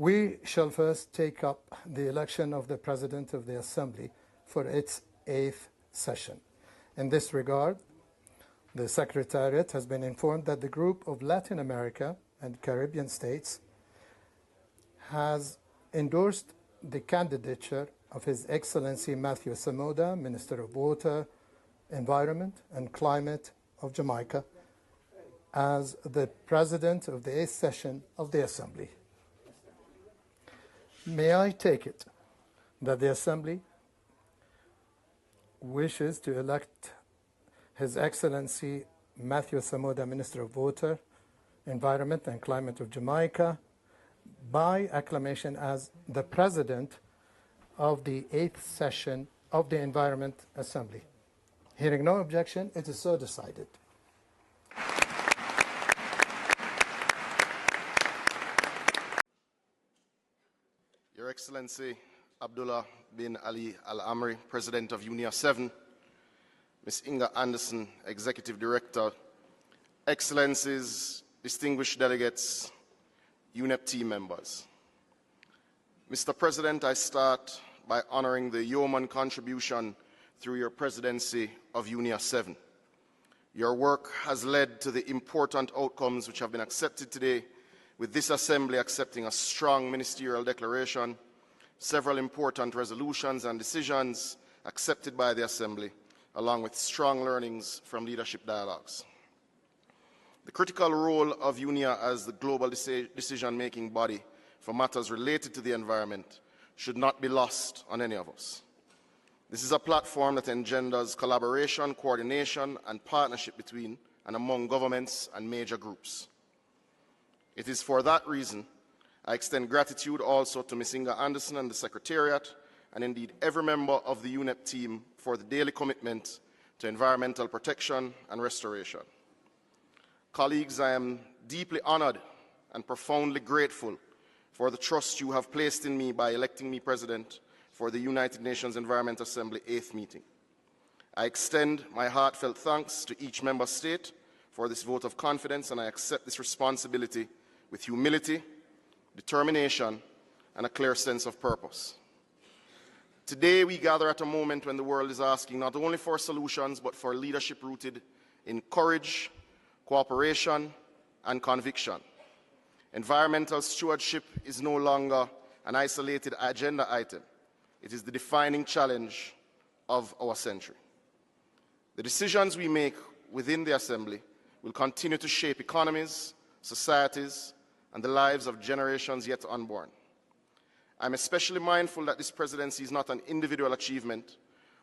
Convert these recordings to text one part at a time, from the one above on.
We shall first take up the election of the President of the Assembly for its 8th session. In this regard, the Secretariat has been informed that the group of Latin America and Caribbean states has endorsed the candidature of His Excellency Matthew Samuda, Minister of Water, Environment and Climate of Jamaica, as the President of the 8th session of the Assembly. May I take it that the Assembly wishes to elect His Excellency Matthew Samuda, Minister of Water, Environment and Climate of Jamaica, by acclamation as the President of the 8th session of the Environment Assembly? Hearing no objection, it is so decided. Your Excellency Abdullah bin Ali Al-Amri, President of UNEA 7, Ms. Inga Anderson, Executive Director, Excellencies, distinguished delegates, UNEP team members. Mr. President, I start by honoring the yeoman contribution through your presidency of UNEA 7. Your work has led to the important outcomes which have been accepted today, with this Assembly accepting a strong ministerial declaration, several important resolutions and decisions accepted by the Assembly, along with strong learnings from leadership dialogues. The critical role of UNEA as the global decision-making body for matters related to the environment should not be lost on any of us. This is a platform that engenders collaboration, coordination, and partnership between and among governments and major groups. It is for that reason I extend gratitude also to Ms. Inga Anderson and the Secretariat, and indeed every member of the UNEP team for the daily commitment to environmental protection and restoration. Colleagues, I am deeply honored and profoundly grateful for the trust you have placed in me by electing me President for the United Nations Environment Assembly 8th meeting. I extend my heartfelt thanks to each member state for this vote of confidence, and I accept this responsibility with humility, determination, and a clear sense of purpose. Today, we gather at a moment when the world is asking not only for solutions, but for leadership rooted in courage, cooperation, and conviction. Environmental stewardship is no longer an isolated agenda item. It is the defining challenge of our century. The decisions we make within the Assembly will continue to shape economies, societies, and the lives of generations yet unborn. I'm especially mindful that this presidency is not an individual achievement,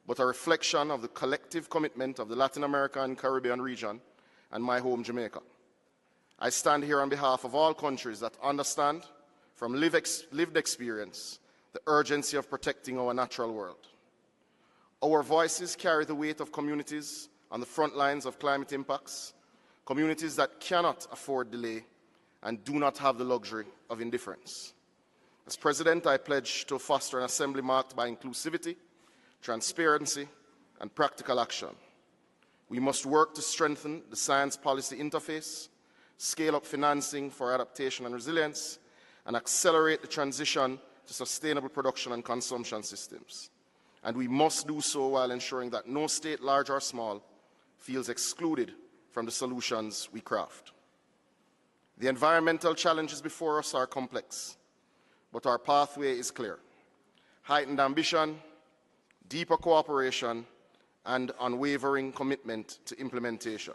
but a reflection of the collective commitment of the Latin America and Caribbean region and my home, Jamaica. I stand here on behalf of all countries that understand, from lived experience, the urgency of protecting our natural world. Our voices carry the weight of communities on the front lines of climate impacts, communities that cannot afford delay and do not have the luxury of indifference. As President, I pledge to foster an Assembly marked by inclusivity, transparency, and practical action. We must work to strengthen the science policy interface, scale up financing for adaptation and resilience, and accelerate the transition to sustainable production and consumption systems. And we must do so while ensuring that no state, large or small, feels excluded from the solutions we craft. The environmental challenges before us are complex, but our pathway is clear. Heightened ambition, deeper cooperation, and unwavering commitment to implementation.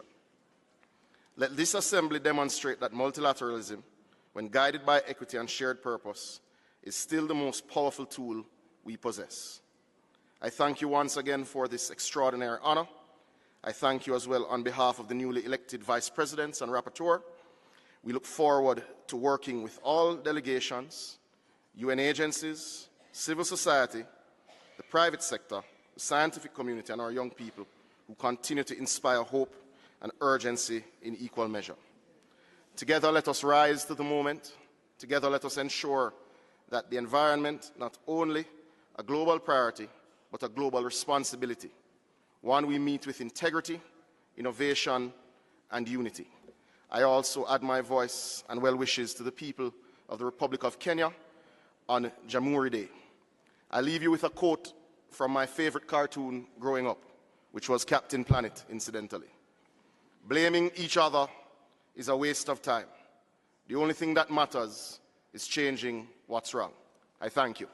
Let this Assembly demonstrate that multilateralism, when guided by equity and shared purpose, is still the most powerful tool we possess. I thank you once again for this extraordinary honor. I thank you as well on behalf of the newly elected Vice Presidents and Rapporteur. We look forward to working with all delegations, UN agencies, civil society, the private sector, the scientific community, and our young people who continue to inspire hope and urgency in equal measure. Together, let us rise to the moment. Together, let us ensure that the environment, not only a global priority, but a global responsibility, one we meet with integrity, innovation, and unity. I also add my voice and well wishes to the people of the Republic of Kenya on Jamhuri Day. I leave you with a quote from my favorite cartoon growing up, which was Captain Planet, incidentally. Blaming each other is a waste of time. The only thing that matters is changing what's wrong. I thank you.